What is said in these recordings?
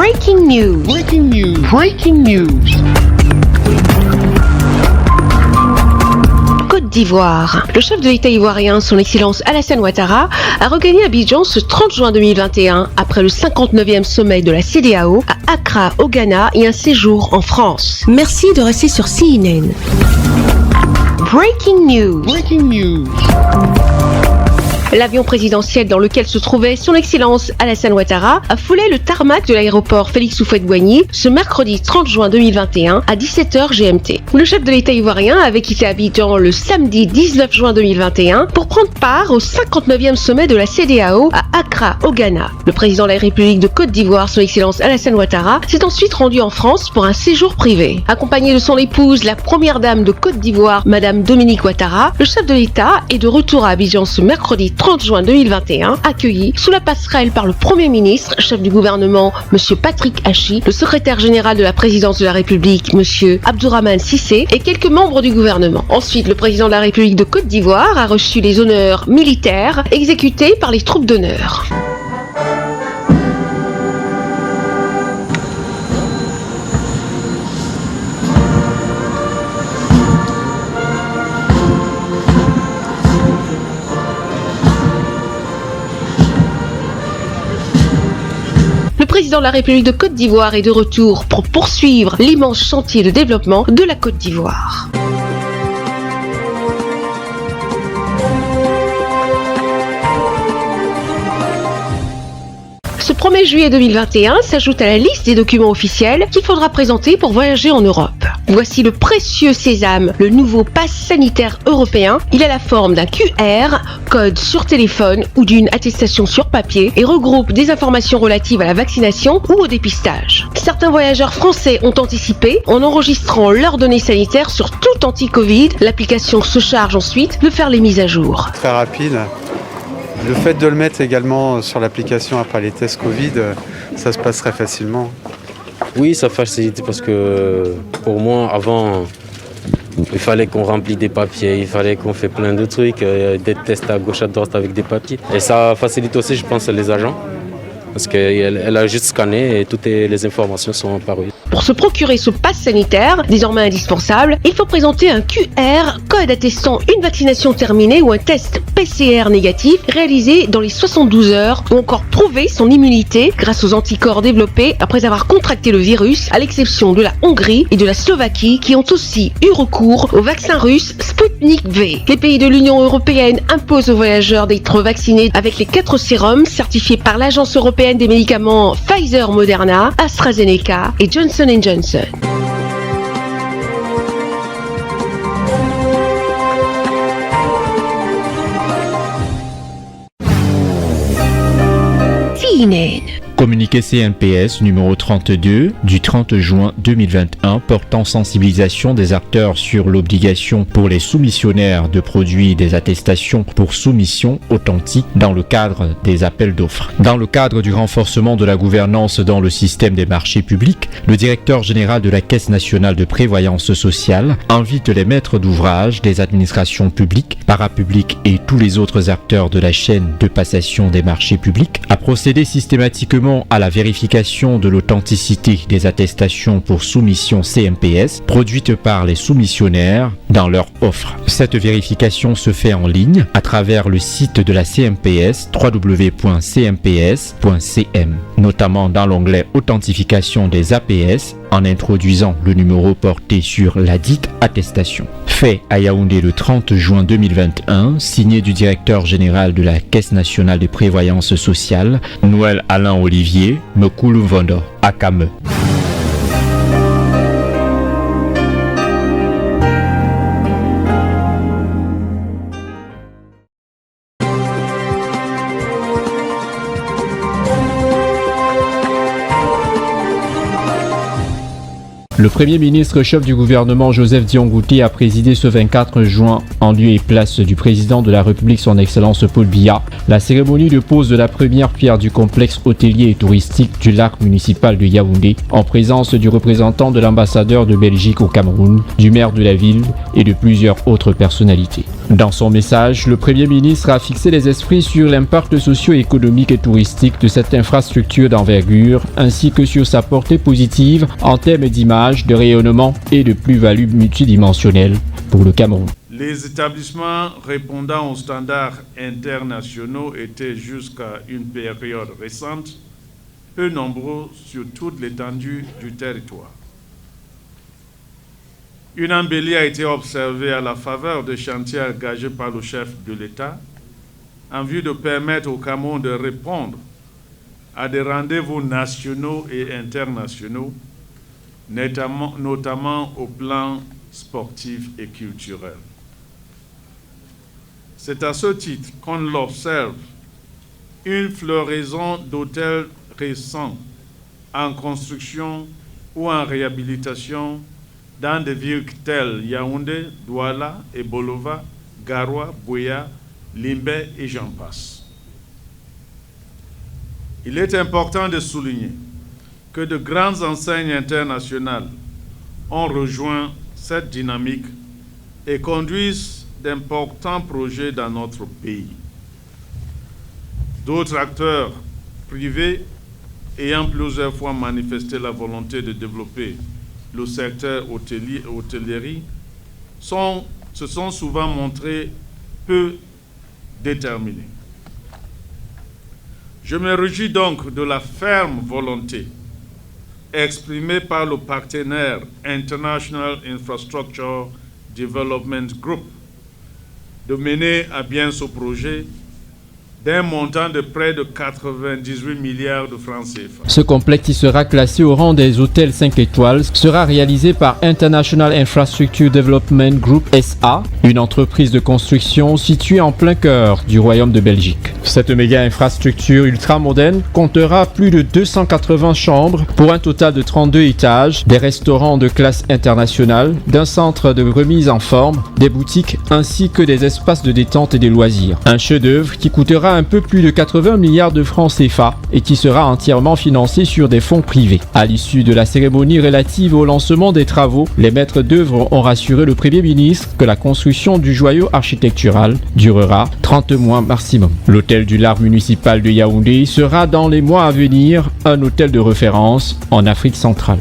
Breaking news. Breaking news. Breaking news. Côte d'Ivoire. Le chef de l'État ivoirien, son Excellence Alassane Ouattara, a regagné Abidjan ce 30 juin 2021 après le 59e sommet de la CEDEAO à Accra, au Ghana et un séjour en France. Merci de rester sur CNN. Breaking news. Breaking news. L'avion présidentiel dans lequel se trouvait son Excellence Alassane Ouattara a foulé le tarmac de l'aéroport Félix Houphouët-Boigny ce mercredi 30 juin 2021 à 17h GMT. Le chef de l'État ivoirien avait quitté Abidjan le samedi 19 juin 2021 pour prendre part au 59e sommet de la CEDEAO à Accra, au Ghana. Le président de la République de Côte d'Ivoire, son Excellence Alassane Ouattara, s'est ensuite rendu en France pour un séjour privé. Accompagné de son épouse, la première dame de Côte d'Ivoire, Madame Dominique Ouattara, le chef de l'État est de retour à Abidjan ce mercredi 30 juin 2021, accueilli sous la passerelle par le Premier ministre, chef du gouvernement, M. Patrick Hachi, le secrétaire général de la présidence de la République, M. Abdourahmane Cissé, et quelques membres du gouvernement. Ensuite, le président de la République de Côte d'Ivoire a reçu les honneurs militaires exécutés par les troupes d'honneur. Le président de la République de Côte d'Ivoire est de retour pour poursuivre l'immense chantier de développement de la Côte d'Ivoire. Ce 1er juillet 2021 s'ajoute à la liste des documents officiels qu'il faudra présenter pour voyager en Europe. Voici le précieux sésame, le nouveau pass sanitaire européen. Il a la forme d'un QR, code sur téléphone ou d'une attestation sur papier et regroupe des informations relatives à la vaccination ou au dépistage. Certains voyageurs français ont anticipé en enregistrant leurs données sanitaires sur tout anti-Covid. L'application se charge ensuite de faire les mises à jour. Très rapide. Le fait de le mettre également sur l'application après les tests Covid, ça se passe très facilement. Oui, ça facilite parce que pour moi, avant, il fallait qu'on remplisse des papiers, il fallait qu'on fait plein de trucs, des tests à gauche à droite avec des papiers. Et ça facilite aussi, je pense, les agents. Parce qu'elle a juste scanné et toutes les informations sont apparues. Pour se procurer ce pass sanitaire, désormais indispensable, il faut présenter un QR, code attestant une vaccination terminée ou un test PCR négatif réalisé dans les 72 heures ou encore prouver son immunité grâce aux anticorps développés après avoir contracté le virus, à l'exception de la Hongrie et de la Slovaquie qui ont aussi eu recours au vaccin russe Sputnik V. Les pays de l'Union européenne imposent aux voyageurs d'être vaccinés avec les 4 sérums certifiés par l'Agence européenne des médicaments Pfizer, Moderna, AstraZeneca et Johnson & Johnson. CNN. Communiqué CNPS numéro 32 du 30 juin 2021 portant sensibilisation des acteurs sur l'obligation pour les soumissionnaires de produire des attestations pour soumission authentique dans le cadre des appels d'offres. Dans le cadre du renforcement de la gouvernance dans le système des marchés publics, le directeur général de la Caisse nationale de prévoyance sociale invite les maîtres d'ouvrage des administrations publiques, parapubliques et tous les autres acteurs de la chaîne de passation des marchés publics à procéder systématiquement à la vérification de l'authenticité des attestations pour soumission CNPS produites par les soumissionnaires dans leur offre. Cette vérification se fait en ligne à travers le site de la CNPS www.cnps.cm, notamment dans l'onglet Authentification des APS en introduisant le numéro porté sur la dite attestation. Fait à Yaoundé le 30 juin 2021, signé du directeur général de la Caisse nationale de prévoyance sociale, Noël Alain Olivier, Mekulu Vondo, Akame. Le Premier ministre chef du gouvernement Joseph Dion Ngouti a présidé ce 24 juin en lieu et place du président de la République son Excellence Paul Biya la cérémonie de pose de la première pierre du complexe hôtelier et touristique du lac municipal de Yaoundé en présence du représentant de l'ambassadeur de Belgique au Cameroun, du maire de la ville et de plusieurs autres personnalités. Dans son message, le Premier ministre a fixé les esprits sur l'impact socio-économique et touristique de cette infrastructure d'envergure, ainsi que sur sa portée positive en termes d'image, de rayonnement et de plus-value multidimensionnelle pour le Cameroun. Les établissements répondant aux standards internationaux étaient jusqu'à une période récente peu nombreux sur toute l'étendue du territoire. Une embellie a été observée à la faveur des chantiers engagés par le chef de l'État en vue de permettre au Cameroun de répondre à des rendez-vous nationaux et internationaux, notamment au plan sportif et culturel. C'est à ce titre qu'on l'observe, une floraison d'hôtels récents en construction ou en réhabilitation dans des villes telles Yaoundé, Douala, Ebolova, Garoua, Buea, Limbé et j'en passe. Il est important de souligner que de grandes enseignes internationales ont rejoint cette dynamique et conduisent d'importants projets dans notre pays. D'autres acteurs privés ayant plusieurs fois manifesté la volonté de développer le secteur hôtellerie se sont souvent montrés peu déterminés. Je me réjouis donc de la ferme volonté exprimée par le partenaire International Infrastructure Development Group de mener à bien ce projet d'un montant de près de 98 milliards de francs CFA. Ce complexe, qui sera classé au rang des hôtels 5 étoiles, sera réalisé par International Infrastructure Development Group SA, une entreprise de construction située en plein cœur du Royaume de Belgique. Cette méga infrastructure ultramoderne comptera plus de 280 chambres pour un total de 32 étages, des restaurants de classe internationale, d'un centre de remise en forme, des boutiques ainsi que des espaces de détente et des loisirs. Un chef-d'œuvre qui coûtera un peu plus de 80 milliards de francs CFA et qui sera entièrement financé sur des fonds privés. À l'issue de la cérémonie relative au lancement des travaux, les maîtres d'œuvre ont rassuré le Premier ministre que la construction du joyau architectural durera 30 mois maximum. L'hôtel du Largue municipal de Yaoundé sera dans les mois à venir un hôtel de référence en Afrique centrale.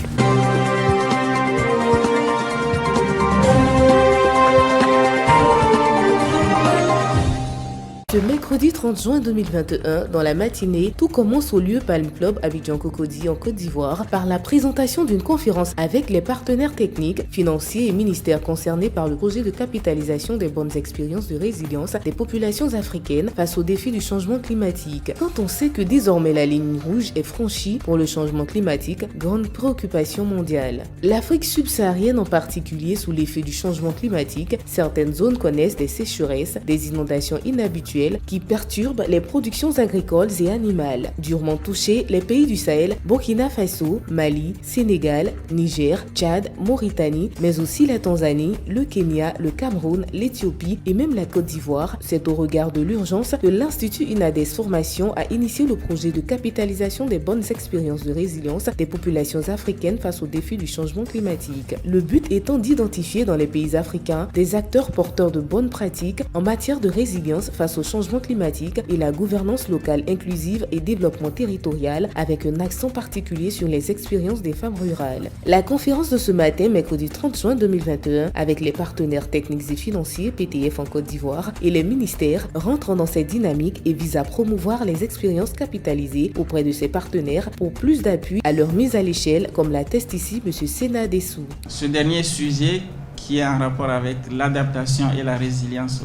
Ce mercredi 30 juin 2021, dans la matinée, tout commence au lieu Palm Club Abidjan Cocody en Côte d'Ivoire par la présentation d'une conférence avec les partenaires techniques, financiers et ministères concernés par le projet de capitalisation des bonnes expériences de résilience des populations africaines face aux défis du changement climatique. Quand on sait que désormais la ligne rouge est franchie pour le changement climatique, grande préoccupation mondiale. L'Afrique subsaharienne en particulier, sous l'effet du changement climatique, certaines zones connaissent des sécheresses, des inondations inhabituelles qui perturbent les productions agricoles et animales. Durement touchés, les pays du Sahel, Burkina Faso, Mali, Sénégal, Niger, Tchad, Mauritanie, mais aussi la Tanzanie, le Kenya, le Cameroun, l'Éthiopie et même la Côte d'Ivoire. C'est au regard de l'urgence que l'Institut INADES Formation a initié le projet de capitalisation des bonnes expériences de résilience des populations africaines face aux défis du changement climatique. Le but étant d'identifier dans les pays africains des acteurs porteurs de bonnes pratiques en matière de résilience face au changement climatique et la gouvernance locale inclusive et développement territorial avec un accent particulier sur les expériences des femmes rurales. La conférence de ce matin, mercredi 30 juin 2021, avec les partenaires techniques et financiers PTF en Côte d'Ivoire et les ministères, rentre dans cette dynamique et vise à promouvoir les expériences capitalisées auprès de ses partenaires pour plus d'appui à leur mise à l'échelle, comme l'atteste ici M. Sena Dessou. Ce dernier sujet qui est en rapport avec l'adaptation et la résilience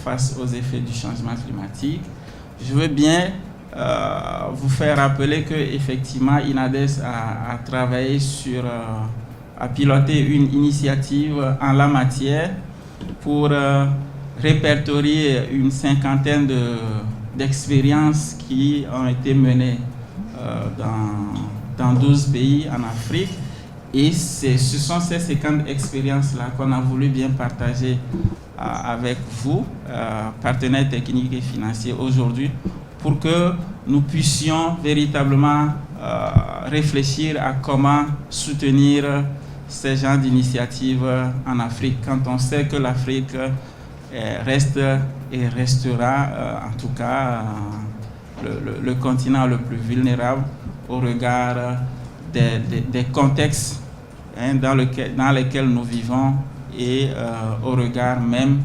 face aux effets du changement climatique. Je veux bien vous faire rappeler que effectivement INADES a travaillé a piloté une initiative en la matière pour répertorier une cinquantaine d'expériences qui ont été menées dans 12 pays en Afrique. Et ce sont ces 50 expériences-là qu'on a voulu bien partager avec vous, partenaires techniques et financiers aujourd'hui, pour que nous puissions véritablement réfléchir à comment soutenir ces genres d'initiatives en Afrique, quand on sait que l'Afrique reste et restera en tout cas le continent le plus vulnérable au regard des contextes dans lesquels nous vivons et au regard même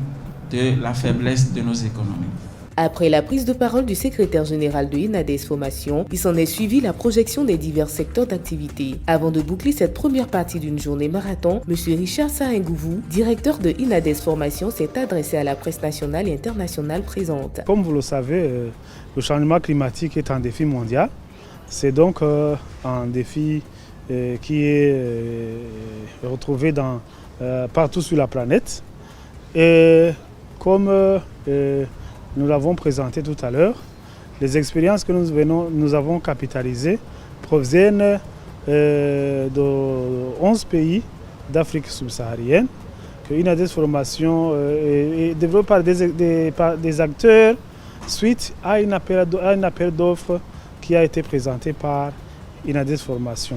de la faiblesse de nos économies. Après la prise de parole du secrétaire général de INADES Formation, il s'en est suivi la projection des divers secteurs d'activité. Avant de boucler cette première partie d'une journée marathon, M. Richard Sahingouvou, directeur de INADES Formation, s'est adressé à la presse nationale et internationale présente. Comme vous le savez, le changement climatique est un défi mondial. C'est donc un défi qui est retrouvé partout sur la planète. Et comme nous l'avons présenté tout à l'heure, les expériences que nous avons capitalisées proviennent de 11 pays d'Afrique subsaharienne, que INADES Formation est développée par des acteurs suite à un appel d'offres qui a été présenté par INADES Formation.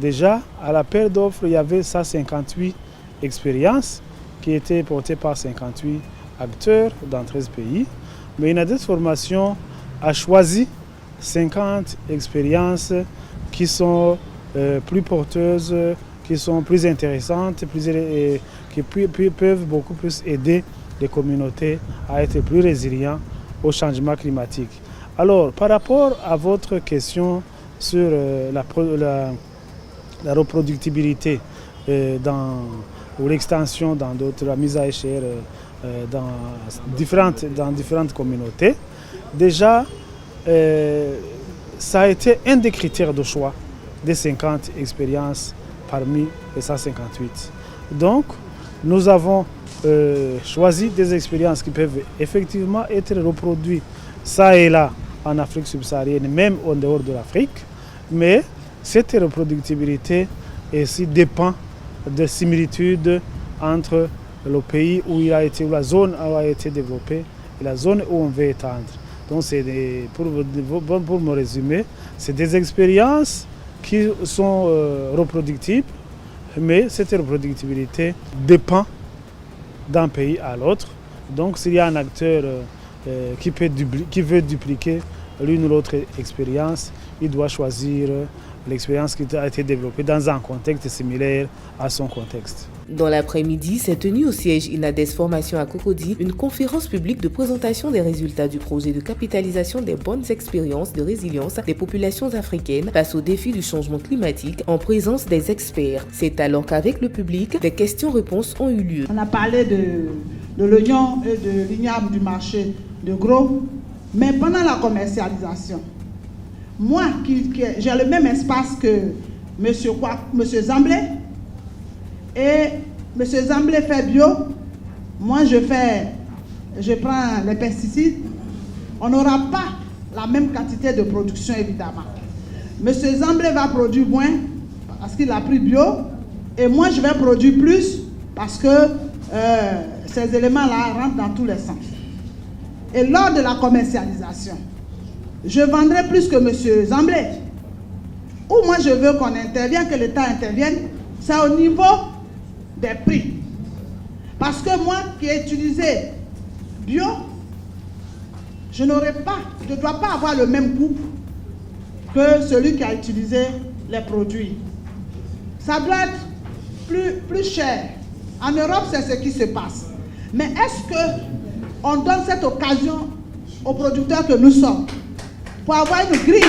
Déjà, à l'appel d'offres, il y avait 158 expériences qui étaient portées par 58 acteurs dans 13 pays. Mais INADES Formation a choisi 50 expériences qui sont plus porteuses, qui sont plus intéressantes, qui peuvent beaucoup plus aider les communautés à être plus résilientes au changement climatique. Alors, par rapport à votre question sur la reproductibilité ou l'extension dans d'autres, la mise à échelle dans différentes communautés, déjà, ça a été un des critères de choix des 50 expériences parmi les 158. Donc, nous avons choisi des expériences qui peuvent effectivement être reproduites ça et là en Afrique subsaharienne, même en dehors de l'Afrique, mais cette reproductibilité aussi dépend de similitudes entre le pays où la zone où a été développée et la zone où on veut étendre. Donc, pour me résumer, c'est des expériences qui sont reproductibles, mais cette reproductibilité dépend d'un pays à l'autre. Donc, s'il y a un acteur qui veut dupliquer l'une ou l'autre expérience, il doit choisir l'expérience qui a été développée dans un contexte similaire à son contexte. Dans l'après-midi, s'est tenue au siège INADES Formation à Cocody une conférence publique de présentation des résultats du projet de capitalisation des bonnes expériences de résilience des populations africaines face aux défis du changement climatique en présence des experts. C'est alors qu'avec le public, des questions-réponses ont eu lieu. On a parlé de l'oignon et de l'igname du marché de gros, mais pendant la commercialisation, moi j'ai le même espace que Monsieur Zamblé, et M. Zamblé fait bio, moi je prends les pesticides, on n'aura pas la même quantité de production évidemment. M. Zamblé va produire moins parce qu'il a pris bio, et moi je vais produire plus parce que ces éléments-là rentrent dans tous les sens. Et lors de la commercialisation, je vendrai plus que M. Zamblé. Où moi je veux qu'on intervienne, que l'État intervienne, c'est au niveau des prix. Parce que moi qui ai utilisé bio, je ne dois pas avoir le même coût que celui qui a utilisé les produits. Ça doit être plus cher. En Europe, c'est ce qui se passe. Mais est-ce qu'on donne cette occasion aux producteurs que nous sommes pour avoir une grille?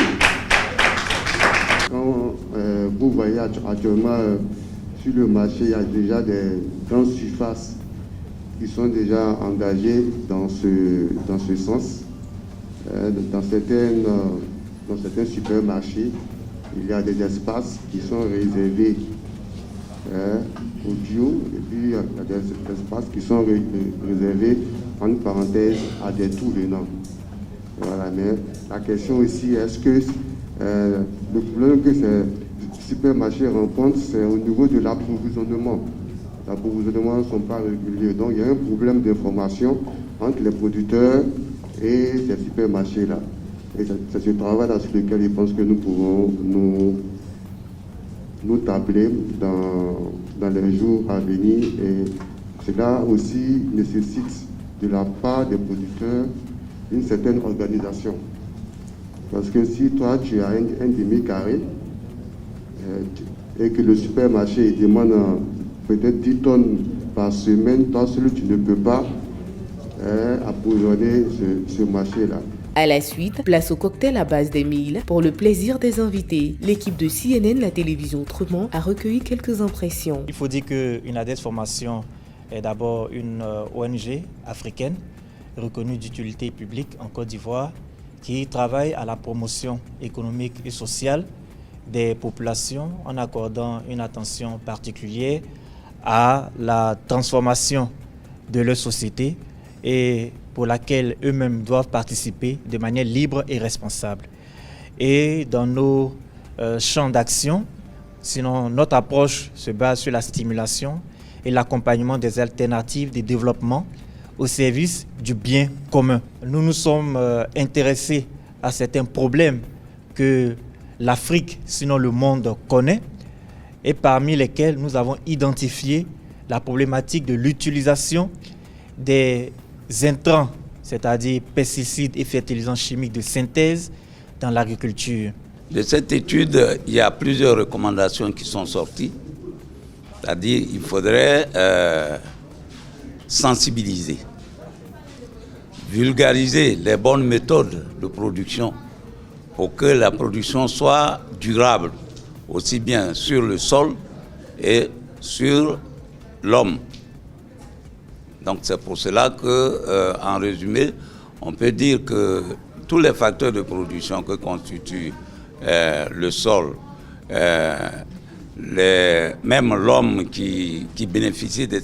Quand vous voyez actuellement sur le marché, il y a déjà des grandes surfaces qui sont déjà engagées dans ce sens. Dans certains supermarchés, il y a des espaces qui sont réservés au bio, et puis il y a des espaces qui sont réservés, en parenthèse, à des tout venants. Voilà, mais la question ici, est-ce que le problème que ces supermarchés rencontrent, c'est au niveau de l'approvisionnement. Les approvisionnements ne sont pas réguliers. Donc il y a un problème d'information entre les producteurs et ces supermarchés-là. Et c'est ce travail-là sur lequel je pense que nous pouvons nous tabler dans les jours à venir. Et cela aussi nécessite de la part des producteurs une certaine organisation. Parce que si toi tu as un demi-carré et que le supermarché demande peut-être 10 tonnes par semaine, toi seul tu ne peux pas approvisionner ce marché-là. À la suite, place au cocktail à base d'Émile pour le plaisir des invités. L'équipe de CNN, la télévision autrement, a recueilli quelques impressions. Il faut dire que Inades Formation est d'abord une ONG africaine reconnue d'utilité publique en Côte d'Ivoire qui travaille à la promotion économique et sociale des populations en accordant une attention particulière à la transformation de leur société et pour laquelle eux-mêmes doivent participer de manière libre et responsable. Et dans nos champs d'action, sinon notre approche se base sur la stimulation et l'accompagnement des alternatives de développement au service du bien commun. Nous nous sommes intéressés à certains problèmes que l'Afrique, sinon le monde, connaît et parmi lesquels nous avons identifié la problématique de l'utilisation des intrants, c'est-à-dire pesticides et fertilisants chimiques de synthèse dans l'agriculture. De cette étude, il y a plusieurs recommandations qui sont sorties. C'est-à-dire qu'il faudrait sensibiliser, vulgariser les bonnes méthodes de production pour que la production soit durable, aussi bien sur le sol et sur l'homme. Donc c'est pour cela que, en résumé, on peut dire que tous les facteurs de production que constituent le sol, même l'homme qui bénéficie de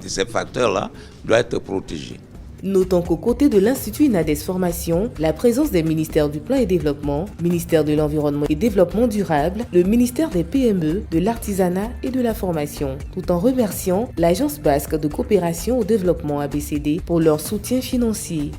ces facteurs-là doit être protégé. Notons qu'aux côtés de l'Institut Inades Formation, la présence des ministères du Plan et Développement, ministère de l'Environnement et Développement Durable, le ministère des PME, de l'Artisanat et de la Formation, tout en remerciant l'Agence Basque de Coopération au Développement ABCD pour leur soutien financier.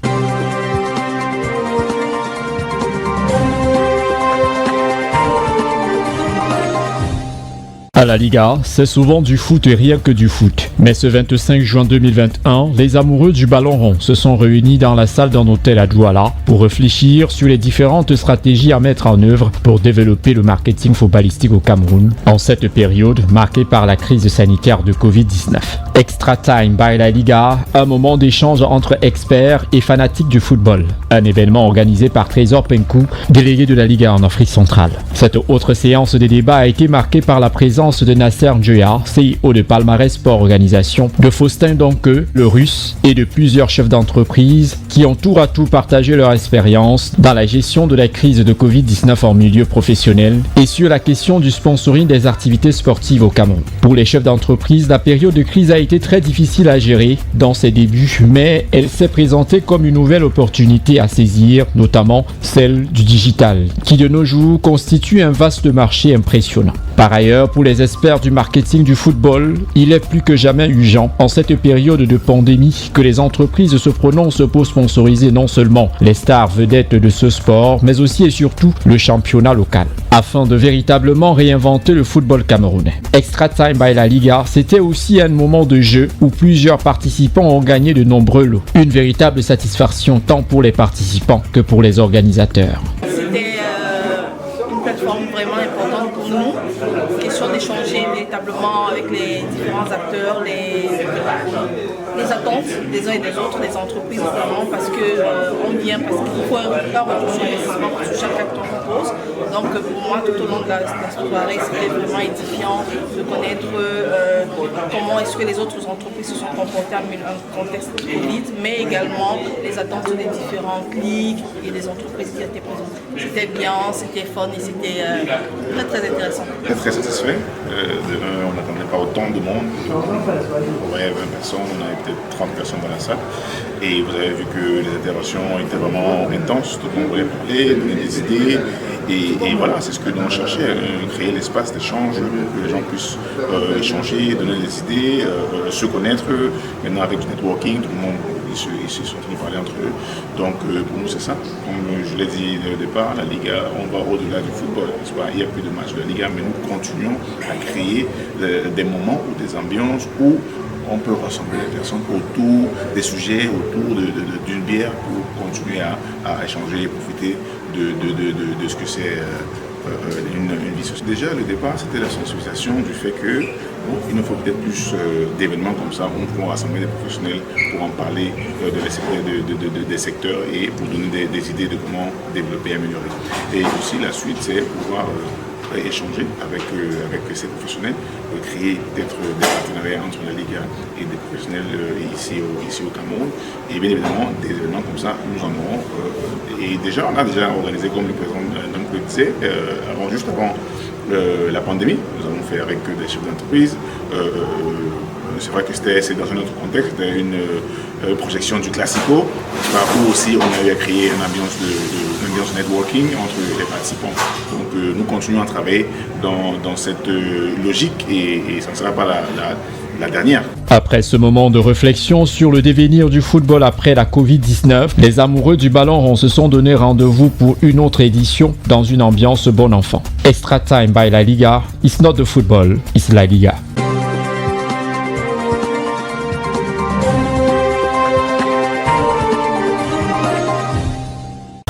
À la Liga, c'est souvent du foot et rien que du foot. Mais ce 25 juin 2021, les amoureux du ballon rond se sont réunis dans la salle d'un hôtel à Douala pour réfléchir sur les différentes stratégies à mettre en œuvre pour développer le marketing footballistique au Cameroun en cette période marquée par la crise sanitaire de Covid-19. Extra Time by la Liga, un moment d'échange entre experts et fanatiques du football. Un événement organisé par Trésor Penkou, délégué de la Liga en Afrique centrale. Cette autre séance de débat a été marquée par la présence de Nasser Njoya, CEO de Palmarès Sport Organisation, de Faustin Donke, le russe, et de plusieurs chefs d'entreprise qui ont tour à tour partagé leur expérience dans la gestion de la crise de Covid-19 en milieu professionnel et sur la question du sponsoring des activités sportives au Cameroun. Pour les chefs d'entreprise, la période de crise a été très difficile à gérer dans ses débuts, mais elle s'est présentée comme une nouvelle opportunité à saisir, notamment celle du digital, qui de nos jours constitue un vaste marché impressionnant. Par ailleurs, pour les experts du marketing du football, il est plus que jamais urgent en cette période de pandémie que les entreprises se prononcent pour sponsoriser non seulement les stars vedettes de ce sport, mais aussi et surtout le championnat local, afin de véritablement réinventer le football camerounais. Extra Time by la Liga, c'était aussi un moment de jeu où plusieurs participants ont gagné de nombreux lots. Une véritable satisfaction tant pour les participants que pour les organisateurs. C'était une plateforme vraiment importante pour nous. Question d'échanger véritablement avec les différents acteurs, les attentes des uns et des autres, des entreprises notamment, parce qu'on vient, parce qu'il faut un retour sur investissement pour chaque acteur qu'on pose. Donc pour moi, tout au long de la soirée, c'était vraiment édifiant de connaître comment est-ce que les autres entreprises se sont comportées dans un contexte Covid, mais également les attentes des différentes ligues et des entreprises qui étaient présentes. C'était bien, c'était fun et c'était très très intéressant. On est très satisfait. On n'attendait pas autant de monde. On voyait 20 personnes, on avait peut-être 30 personnes dans la salle. Et vous avez vu que les interventions étaient vraiment intenses. Tout le monde voulait parler, donner des idées. Et voilà, c'est ce que nous on cherchait, créer l'espace d'échange, que les gens puissent échanger, donner des idées, se connaître. Maintenant avec du networking, tout le monde ils se sont tenus parler entre eux. Donc pour nous c'est ça. Comme je l'ai dit au départ, la Liga, on va au-delà du football. Il n'y a plus de matchs de la Liga, mais nous continuons à créer des moments ou des ambiances où on peut rassembler les personnes autour des sujets, autour d'une bière pour continuer à échanger et profiter de ce que c'est une vie sociale. Déjà, le départ, c'était la sensibilisation du fait que il nous faut peut-être plus d'événements comme ça où on peut rassembler des professionnels pour en parler des secteurs et pour donner des idées de comment développer et améliorer. Et aussi, la suite, c'est pouvoir échanger avec ces professionnels, créer peut-être des partenariats entre la Liga et des professionnels ici au Cameroun. Et bien évidemment, des événements comme ça, nous en aurons. Et déjà, on a déjà organisé, comme le président le disait, juste avant la pandémie, nous avons fait avec des chefs d'entreprise. C'est vrai que c'est dans un autre contexte, c'était une projection du Classico, où aussi on a eu à créer une ambiance de networking entre les participants. Donc nous continuons à travailler dans cette logique et ça ne sera pas la dernière. Après ce moment de réflexion sur le devenir du football après la Covid-19, les amoureux du ballon rond se sont donné rendez-vous pour une autre édition dans une ambiance bon enfant. Extra Time by La Liga, it's not the football, it's La Liga.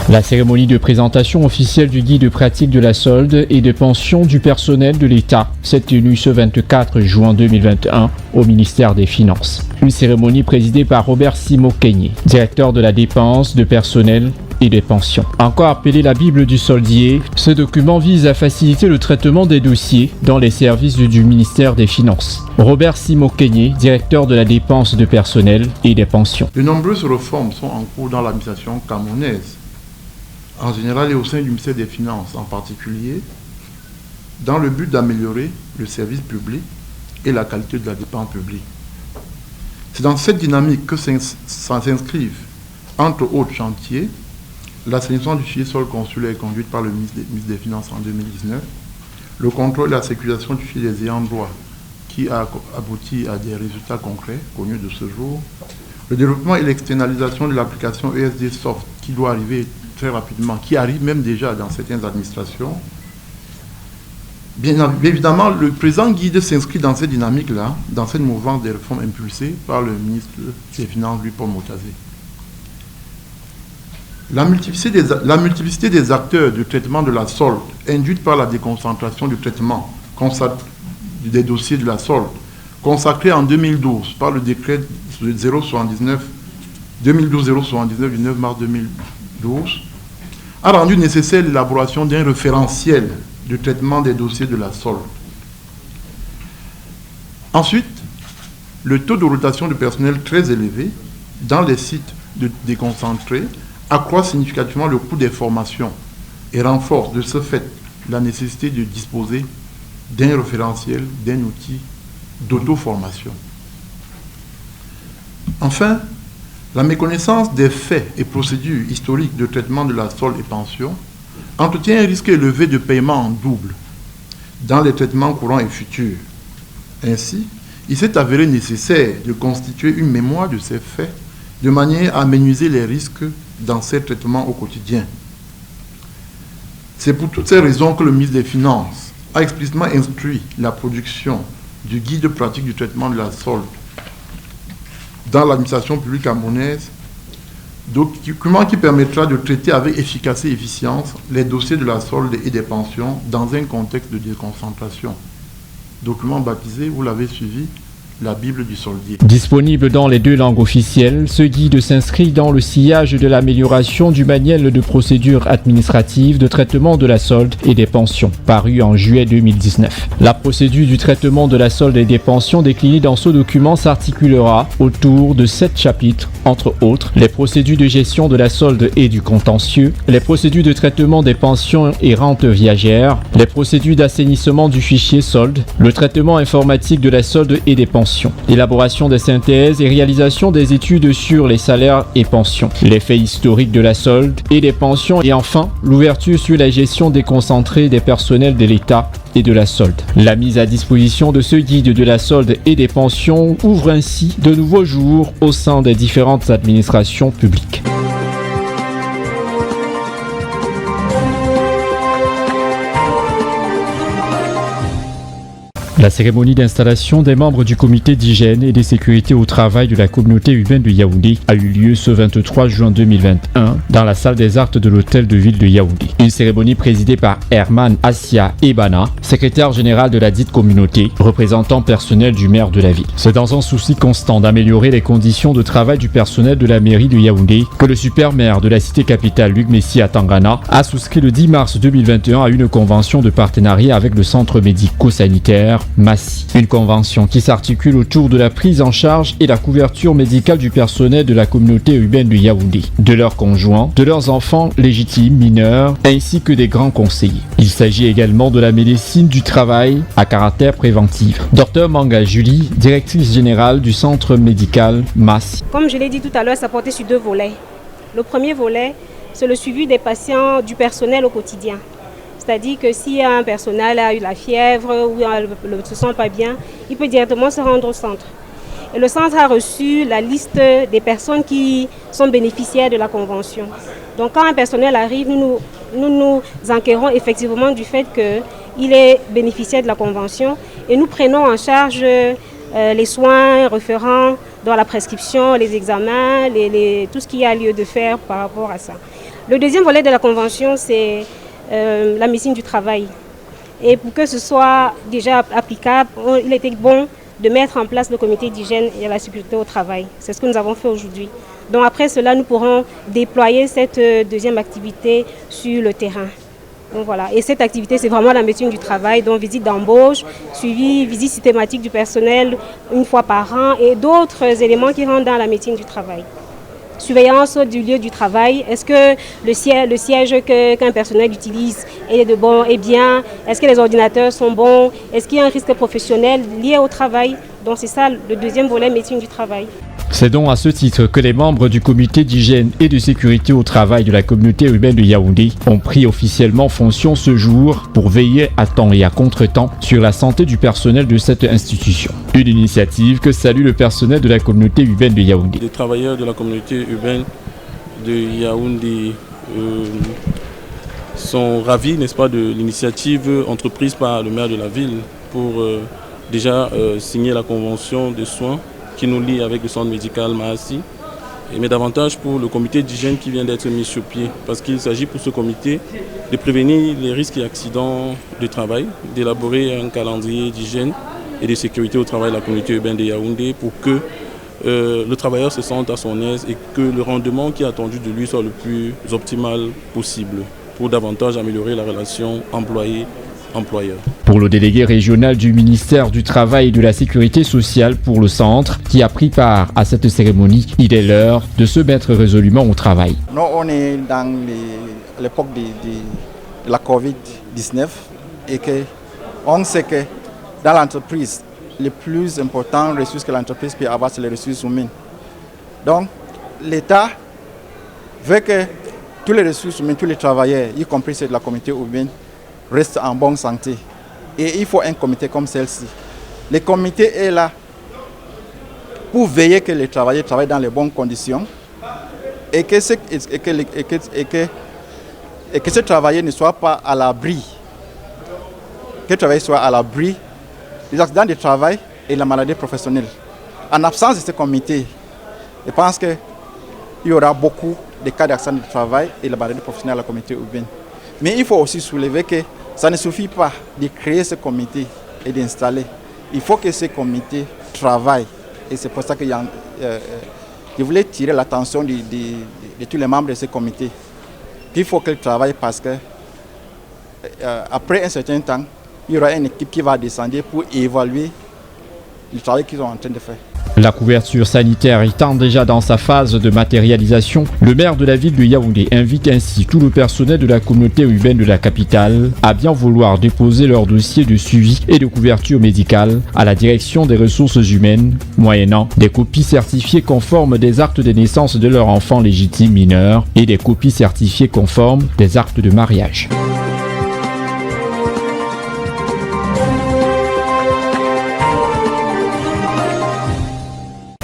La cérémonie de présentation officielle du guide pratique de la solde et de pension du personnel de l'État s'est tenue ce 24 juin 2021 au ministère des Finances. Une cérémonie présidée par Robert Simo-Kenyé, directeur de la dépense de personnel et des pensions. Encore appelé la Bible du soldier, ce document vise à faciliter le traitement des dossiers dans les services du ministère des Finances. Robert Simo-Kenyé, directeur de la dépense de personnel et des pensions. De nombreuses réformes sont en cours dans l'administration camerounaise, en général et au sein du ministère des Finances en particulier, dans le but d'améliorer le service public et la qualité de la dépense publique. C'est dans cette dynamique que s'inscrivent, entre autres chantiers, l'assainissement du fichier sol consulaire conduite par le ministre des Finances en 2019, le contrôle et la sécurisation du fichier des ayants droit qui a abouti à des résultats concrets connus de ce jour, le développement et l'externalisation de l'application ESD Soft qui doit arriver très rapidement, qui arrive même déjà dans certaines administrations. Bien évidemment, le présent guide s'inscrit dans cette dynamique-là, dans cette mouvance des réformes impulsées par le ministre des Finances, Louis-Paul Motazé. La multiplicité des acteurs du traitement de la solde, induite par la déconcentration du traitement des dossiers de la solde, consacré en 2012 par le décret 079 du 9 mars 2012, a rendu nécessaire l'élaboration d'un référentiel du traitement des dossiers de la solde. Ensuite, le taux de rotation de personnel très élevé dans les sites déconcentrés accroît significativement le coût des formations et renforce de ce fait la nécessité de disposer d'un référentiel, d'un outil d'auto-formation. Enfin, la méconnaissance des faits et procédures historiques de traitement de la solde et pension entretient un risque élevé de paiement en double dans les traitements courants et futurs. Ainsi, il s'est avéré nécessaire de constituer une mémoire de ces faits de manière à minimiser les risques dans ces traitements au quotidien. C'est pour toutes ces raisons que le ministre des Finances a explicitement instruit la production du guide pratique du traitement de la solde dans l'administration publique camerounaise, document qui permettra de traiter avec efficacité et efficience les dossiers de la solde et des pensions dans un contexte de déconcentration. Document baptisé, vous l'avez suivi, la Bible du soldier. Disponible dans les 2 langues officielles, ce guide s'inscrit dans le sillage de l'amélioration du manuel de procédures administratives de traitement de la solde et des pensions, paru en juillet 2019. La procédure du traitement de la solde et des pensions déclinée dans ce document s'articulera autour de 7 chapitres, entre autres les procédures de gestion de la solde et du contentieux, les procédures de traitement des pensions et rentes viagères, les procédures d'assainissement du fichier solde, le traitement informatique de la solde et des pensions, l'élaboration des synthèses et réalisation des études sur les salaires et pensions, les faits historiques de la solde et des pensions et enfin l'ouverture sur la gestion déconcentrée des personnels de l'État et de la solde. La mise à disposition de ce guide de la solde et des pensions ouvre ainsi de nouveaux jours au sein des différentes administrations publiques. La cérémonie d'installation des membres du comité d'hygiène et de sécurité au travail de la communauté urbaine de Yaoundé a eu lieu ce 23 juin 2021 dans la salle des actes de l'hôtel de ville de Yaoundé. Une cérémonie présidée par Herman Assia Ebana, secrétaire général de la dite communauté, représentant personnel du maire de la ville. C'est dans un souci constant d'améliorer les conditions de travail du personnel de la mairie de Yaoundé que le super maire de la cité capitale Luc Messi Atangana a souscrit le 10 mars 2021 à une convention de partenariat avec le centre médico-sanitaire Massi. Une convention qui s'articule autour de la prise en charge et la couverture médicale du personnel de la communauté urbaine de Yaoundé, de leurs conjoints, de leurs enfants légitimes mineurs, ainsi que des grands conseillers. Il s'agit également de la médecine du travail à caractère préventif. Dr Manga Julie, directrice générale du centre médical Massi. Comme je l'ai dit tout à l'heure, ça portait sur 2 volets. Le premier volet, c'est le suivi des patients du personnel au quotidien. C'est-à-dire que si un personnel a eu la fièvre ou ne se sent pas bien, il peut directement se rendre au centre. Et le centre a reçu la liste des personnes qui sont bénéficiaires de la convention. Donc quand un personnel arrive, nous nous enquérons effectivement du fait qu'il est bénéficiaire de la convention et nous prenons en charge les soins référents dans la prescription, les examens, tout ce qu'il y a lieu de faire par rapport à ça. Le deuxième volet de la convention, c'est la médecine du travail. Et pour que ce soit déjà applicable, il était bon de mettre en place le comité d'hygiène et de la sécurité au travail. C'est ce que nous avons fait aujourd'hui. Donc après cela, nous pourrons déployer cette deuxième activité sur le terrain. Donc voilà. Et cette activité, c'est vraiment la médecine du travail, donc visite d'embauche, suivi, visite systématique du personnel une fois par an et d'autres éléments qui rentrent dans la médecine du travail. Surveillance du lieu du travail. Est-ce que le siège qu'un personnel utilise est bien? Est-ce que les ordinateurs sont bons? Est-ce qu'il y a un risque professionnel lié au travail? Donc c'est ça le deuxième volet médecine du travail. C'est donc à ce titre que les membres du comité d'hygiène et de sécurité au travail de la communauté urbaine de Yaoundé ont pris officiellement fonction ce jour pour veiller à temps et à contre-temps sur la santé du personnel de cette institution. Une initiative que salue le personnel de la communauté urbaine de Yaoundé. Les travailleurs de la communauté urbaine de Yaoundé sont ravis, n'est-ce pas, de l'initiative entreprise par le maire de la ville pour déjà signer la convention de soins qui nous lie avec le centre médical Mahassi, mais davantage pour le comité d'hygiène qui vient d'être mis sur pied, parce qu'il s'agit pour ce comité de prévenir les risques et accidents de travail, d'élaborer un calendrier d'hygiène et de sécurité au travail de la communauté urbaine de Yaoundé pour que le travailleur se sente à son aise et que le rendement qui est attendu de lui soit le plus optimal possible pour davantage améliorer la relation employé-employeur. Pour le délégué régional du ministère du Travail et de la Sécurité sociale pour le centre, qui a pris part à cette cérémonie, il est l'heure de se mettre résolument au travail. Nous, on est dans l'époque de la Covid-19 et on sait que dans l'entreprise, les plus importantes ressources que l'entreprise peut avoir, c'est les ressources humaines. Donc, l'État veut que tous les ressources humaines, tous les travailleurs, y compris ceux de la communauté urbaine, restent en bonne santé. Et il faut un comité comme celle-ci. Le comité est là pour veiller que les travailleurs travaillent dans les bonnes conditions et que ce travailleur ne soit pas à l'abri. Que le travailleur soit à l'abri des accidents de travail et la maladie professionnelle. En absence de ce comité, je pense qu'il y aura beaucoup de cas d'accident de travail et la maladie professionnelle à la communauté urbaine. Mais il faut aussi soulever que ça ne suffit pas de créer ce comité et d'installer. Il faut que ce comité travaille. Et c'est pour ça que je voulais tirer l'attention de tous les membres de ce comité. Il faut qu'ils travaillent parce que après un certain temps, il y aura une équipe qui va descendre pour évaluer le travail qu'ils sont en train de faire. La couverture sanitaire étant déjà dans sa phase de matérialisation, le maire de la ville de Yaoundé invite ainsi tout le personnel de la communauté urbaine de la capitale à bien vouloir déposer leur dossier de suivi et de couverture médicale à la direction des ressources humaines, moyennant des copies certifiées conformes des actes de naissance de leurs enfants légitimes mineurs et des copies certifiées conformes des actes de mariage.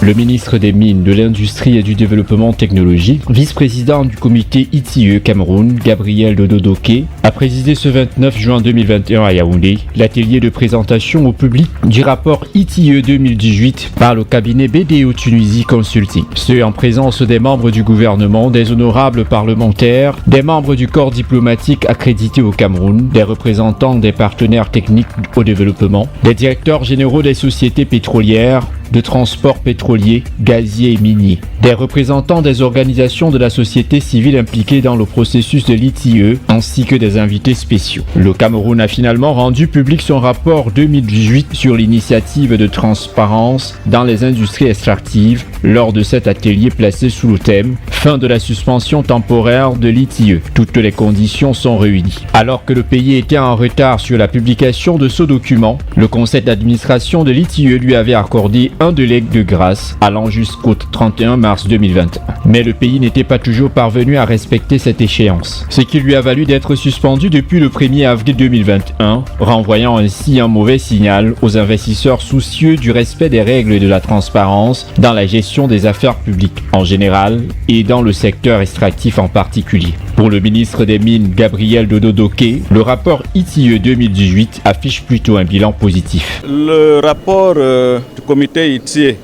Le ministre des Mines, de l'Industrie et du Développement technologique, vice-président du comité ITIE Cameroun, Gabriel Dodo-Doké, a présidé ce 29 juin 2021 à Yaoundé l'atelier de présentation au public du rapport ITIE 2018 par le cabinet BDO Tunisie Consulting. Ce en présence des membres du gouvernement, des honorables parlementaires, des membres du corps diplomatique accrédité au Cameroun, des représentants des partenaires techniques au développement, des directeurs généraux des sociétés pétrolières, de transport pétrolier, gazier et minier, des représentants des organisations de la société civile impliquées dans le processus de l'ITIE, ainsi que des invités spéciaux. Le Cameroun a finalement rendu public son rapport 2018 sur l'initiative de transparence dans les industries extractives lors de cet atelier placé sous le thème « Fin de la suspension temporaire de l'ITIE ». Toutes les conditions sont réunies. Alors que le pays était en retard sur la publication de ce document, le conseil d'administration de l'ITIE lui avait accordé un délai de grâce allant jusqu'au 31 mars 2021. Mais le pays n'était pas toujours parvenu à respecter cette échéance, ce qui lui a valu d'être suspendu depuis le 1er avril 2021, renvoyant ainsi un mauvais signal aux investisseurs soucieux du respect des règles de la transparence dans la gestion des affaires publiques en général et dans le secteur extractif en particulier. Pour le ministre des Mines, Gabriel Dodo-Doké, le rapport ITIE 2018 affiche plutôt un bilan positif. Le rapport du comité ITIE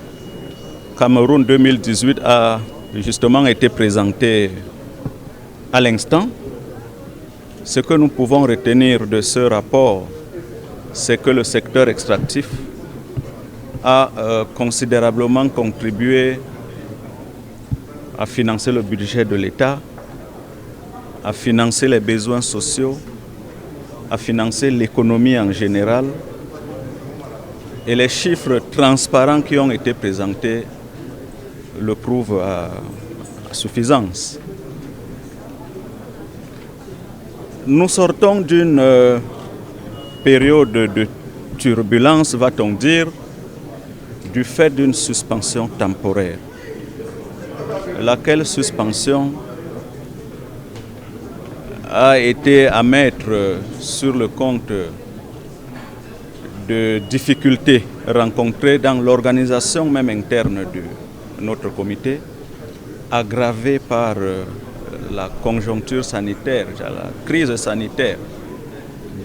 Cameroun 2018 a justement été présenté à l'instant. Ce que nous pouvons retenir de ce rapport, c'est que le secteur extractif a considérablement contribué à financer le budget de l'État, à financer les besoins sociaux, à financer l'économie en général. Et les chiffres transparents qui ont été présentés le prouvent à suffisance. Nous sortons d'une période de turbulence, va-t-on dire, du fait d'une suspension temporaire. Laquelle suspension a été à mettre sur le compte de difficultés rencontrées dans l'organisation même interne de notre comité, aggravées par la conjoncture sanitaire, la crise sanitaire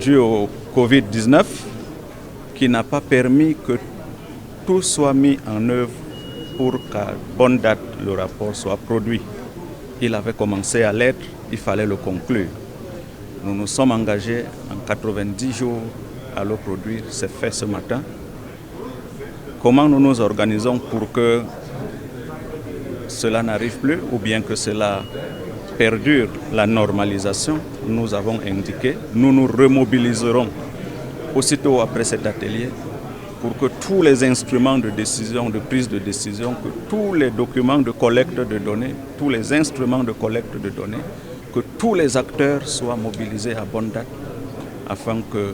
due au Covid-19, qui n'a pas permis que tout soit mis en œuvre pour qu'à bonne date le rapport soit produit. Il avait commencé à l'être, il fallait le conclure. Nous nous sommes engagés en 90 jours à le produire, c'est fait ce matin. Comment nous nous organisons pour que cela n'arrive plus ou bien que cela perdure la normalisation? Nous avons indiqué, nous nous remobiliserons aussitôt après cet atelier pour que tous les instruments de décision, de prise de décision, que tous les documents de collecte de données, tous les instruments de collecte de données, que tous les acteurs soient mobilisés à bonne date afin que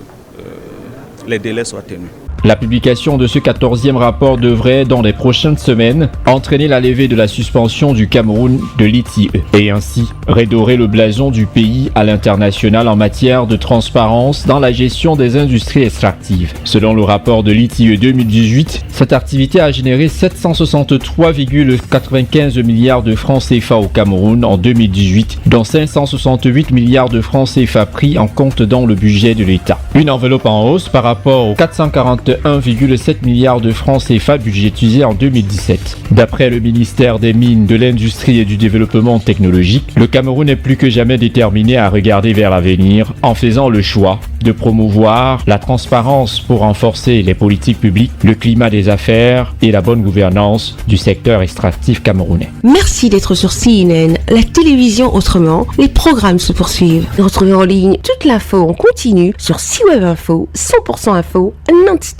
les délais soient tenus. La publication de ce 14e rapport devrait, dans les prochaines semaines, entraîner la levée de la suspension du Cameroun de l'ITIE et ainsi redorer le blason du pays à l'international en matière de transparence dans la gestion des industries extractives. Selon le rapport de l'ITIE 2018, cette activité a généré 763,95 milliards de francs CFA au Cameroun en 2018, dont 568 milliards de francs CFA pris en compte dans le budget de l'État. Une enveloppe en hausse par rapport aux 441,7 milliards de francs CFA budgétisés en 2017. D'après le ministère des Mines, de l'Industrie et du Développement technologique, le Cameroun est plus que jamais déterminé à regarder vers l'avenir en faisant le choix de promouvoir la transparence pour renforcer les politiques publiques, le climat des affaires et la bonne gouvernance du secteur extractif camerounais. Merci d'être sur CNN, la télévision autrement. Les programmes se poursuivent. Retrouvez en ligne toute l'info en continu sur CWeb Info, 100% info, non-stop.